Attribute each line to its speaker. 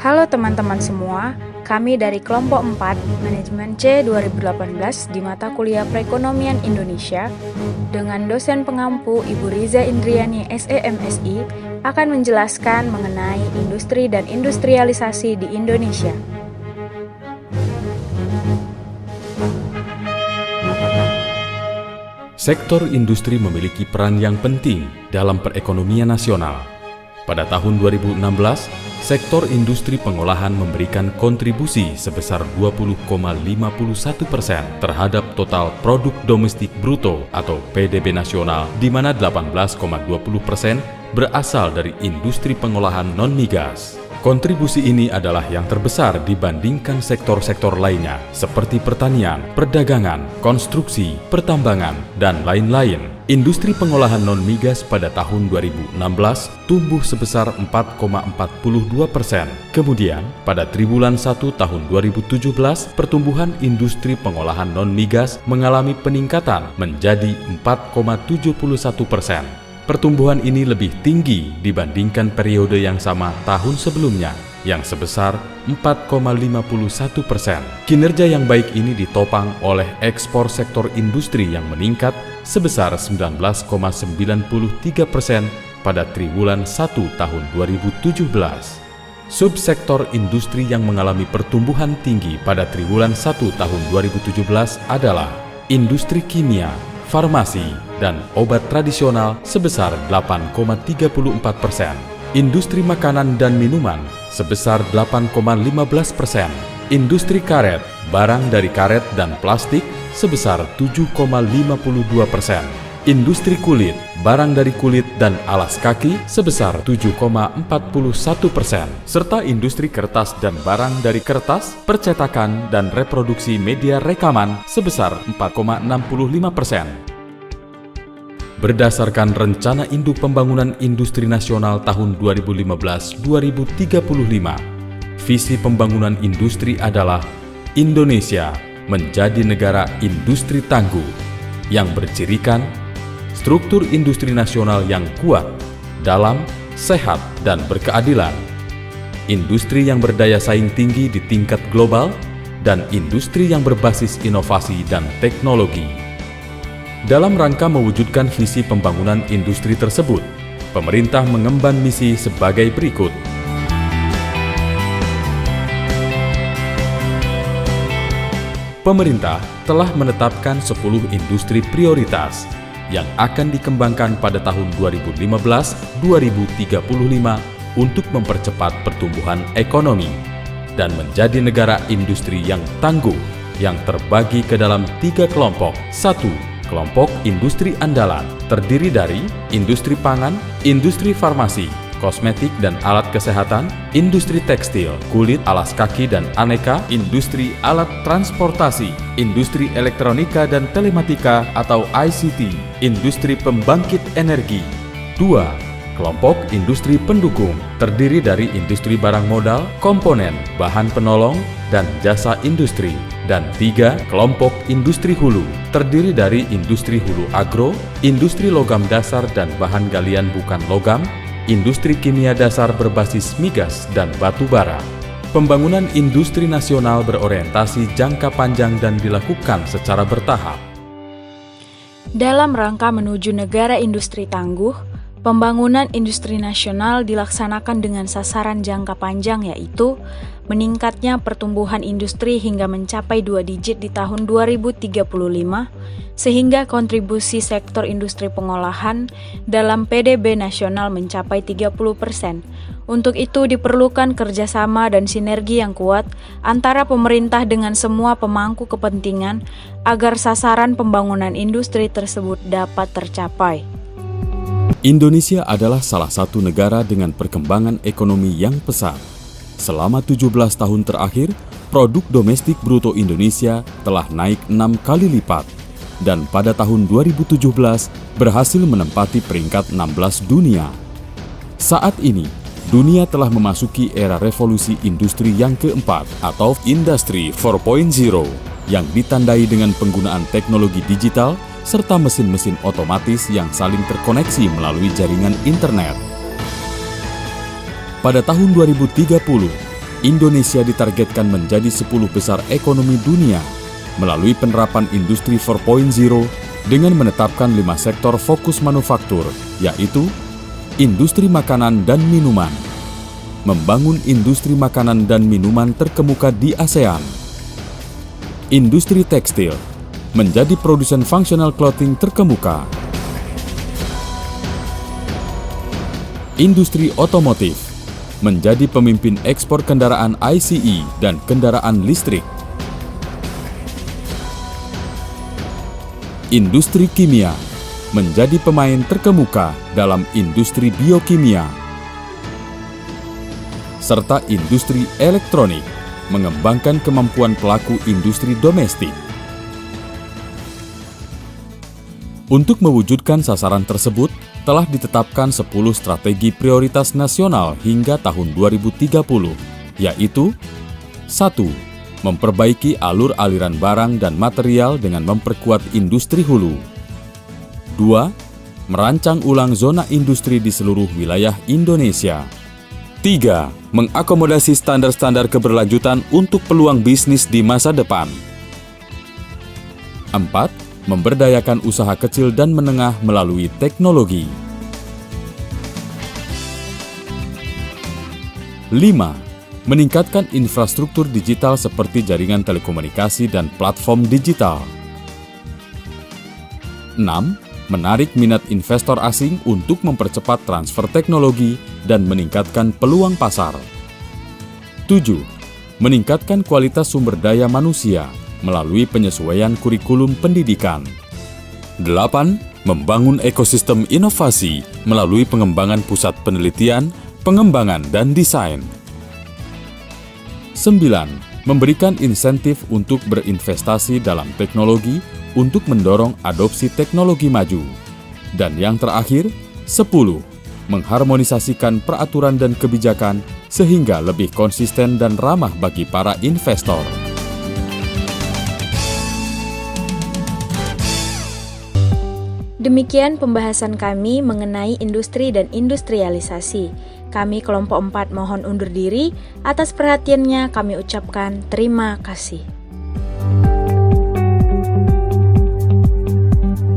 Speaker 1: Halo teman-teman semua, kami dari kelompok 4 Manajemen C 2018 di mata kuliah Perekonomian Indonesia dengan dosen pengampu Ibu Riza Indriani SEMSI akan menjelaskan mengenai industri dan industrialisasi di Indonesia.
Speaker 2: Sektor industri memiliki peran yang penting dalam perekonomian nasional. Pada tahun 2016, sektor industri pengolahan memberikan kontribusi sebesar 20,51% terhadap total produk domestik bruto atau PDB nasional, di mana 18,20% berasal dari industri pengolahan non-migas. Kontribusi ini adalah yang terbesar dibandingkan sektor-sektor lainnya seperti pertanian, perdagangan, konstruksi, pertambangan, dan lain-lain. Industri pengolahan non-migas pada tahun 2016 tumbuh sebesar 4,42%. Kemudian, pada triwulan 1 tahun 2017, pertumbuhan industri pengolahan non-migas mengalami peningkatan menjadi 4,71%. Pertumbuhan ini lebih tinggi dibandingkan periode yang sama tahun sebelumnya, yang sebesar 4,51%. Kinerja yang baik ini ditopang oleh ekspor sektor industri yang meningkat sebesar 19,93% pada triwulan 1 tahun 2017. Subsektor industri yang mengalami pertumbuhan tinggi pada triwulan 1 tahun 2017 adalah industri kimia, farmasi, dan obat tradisional sebesar 8,34%. Industri makanan dan minuman sebesar 8,15%. Industri karet, barang dari karet dan plastik sebesar 7,52%. Industri kulit, barang dari kulit dan alas kaki sebesar 7,41%. Serta industri kertas dan barang dari kertas, percetakan, dan reproduksi media rekaman sebesar 4,65%. Berdasarkan Rencana Induk Pembangunan Industri Nasional tahun 2015-2035, visi pembangunan industri adalah Indonesia menjadi negara industri tangguh yang bercirikan struktur industri nasional yang kuat, dalam, sehat, dan berkeadilan, industri yang berdaya saing tinggi di tingkat global, dan industri yang berbasis inovasi dan teknologi. Dalam rangka mewujudkan visi pembangunan industri tersebut, pemerintah mengemban misi sebagai berikut. Pemerintah telah menetapkan 10 industri prioritas yang akan dikembangkan pada tahun 2015-2035 untuk mempercepat pertumbuhan ekonomi dan menjadi negara industri yang tangguh yang terbagi ke dalam 3 kelompok. 1. Kelompok industri andalan terdiri dari industri pangan, industri farmasi, kosmetik dan alat kesehatan, industri tekstil, kulit, alas kaki dan aneka, industri alat transportasi, industri elektronika dan telematika atau ICT, industri pembangkit energi. 2. Kelompok industri pendukung terdiri dari industri barang modal, komponen, bahan penolong, dan jasa industri. Dan 3. Kelompok industri hulu terdiri dari industri hulu agro, industri logam dasar dan bahan galian bukan logam, industri kimia dasar berbasis migas dan batu bara. Pembangunan industri nasional berorientasi jangka panjang dan dilakukan secara bertahap.
Speaker 1: Dalam rangka menuju negara industri tangguh, pembangunan industri nasional dilaksanakan dengan sasaran jangka panjang, yaitu meningkatnya pertumbuhan industri hingga mencapai 2 digit di tahun 2035, sehingga kontribusi sektor industri pengolahan dalam PDB nasional mencapai 30%. Untuk itu diperlukan kerjasama dan sinergi yang kuat antara pemerintah dengan semua pemangku kepentingan agar sasaran pembangunan industri tersebut dapat tercapai.
Speaker 2: Indonesia adalah salah satu negara dengan perkembangan ekonomi yang pesat. Selama 17 tahun terakhir, produk domestik bruto Indonesia telah naik 6 kali lipat dan pada tahun 2017 berhasil menempati peringkat 16 dunia. Saat ini, dunia telah memasuki era revolusi industri yang keempat atau Industry 4.0 yang ditandai dengan penggunaan teknologi digital serta mesin-mesin otomatis yang saling terkoneksi melalui jaringan internet. Pada tahun 2030, Indonesia ditargetkan menjadi 10 besar ekonomi dunia melalui penerapan Industri 4.0 dengan menetapkan 5 sektor fokus manufaktur, yaitu industri makanan dan minuman, membangun industri makanan dan minuman terkemuka di ASEAN, industri tekstil, menjadi produsen functional clothing terkemuka, industri otomotif, menjadi pemimpin ekspor kendaraan ICE dan kendaraan listrik, industri kimia, menjadi pemain terkemuka dalam industri biokimia, serta industri elektronik, mengembangkan kemampuan pelaku industri domestik. Untuk mewujudkan sasaran tersebut, telah ditetapkan 10 strategi prioritas nasional hingga tahun 2030, yaitu 1. Memperbaiki alur aliran barang dan material dengan memperkuat industri hulu. 2. Merancang ulang zona industri di seluruh wilayah Indonesia. 3. Mengakomodasi standar-standar keberlanjutan untuk peluang bisnis di masa depan. 4. Memberdayakan usaha kecil dan menengah melalui teknologi. 5. Meningkatkan infrastruktur digital seperti jaringan telekomunikasi dan platform digital. 6. Menarik minat investor asing untuk mempercepat transfer teknologi dan meningkatkan peluang pasar. 7. Meningkatkan kualitas sumber daya manusia melalui penyesuaian kurikulum pendidikan. 8. Membangun ekosistem inovasi melalui pengembangan pusat penelitian, pengembangan, dan desain. 9. Memberikan insentif untuk berinvestasi dalam teknologi untuk mendorong adopsi teknologi maju. Dan yang terakhir, 10. Mengharmonisasikan peraturan dan kebijakan sehingga lebih konsisten dan ramah bagi para investor.
Speaker 1: Demikian pembahasan kami mengenai industri dan industrialisasi. Kami kelompok 4 mohon undur diri. Atas perhatiannya kami ucapkan terima kasih.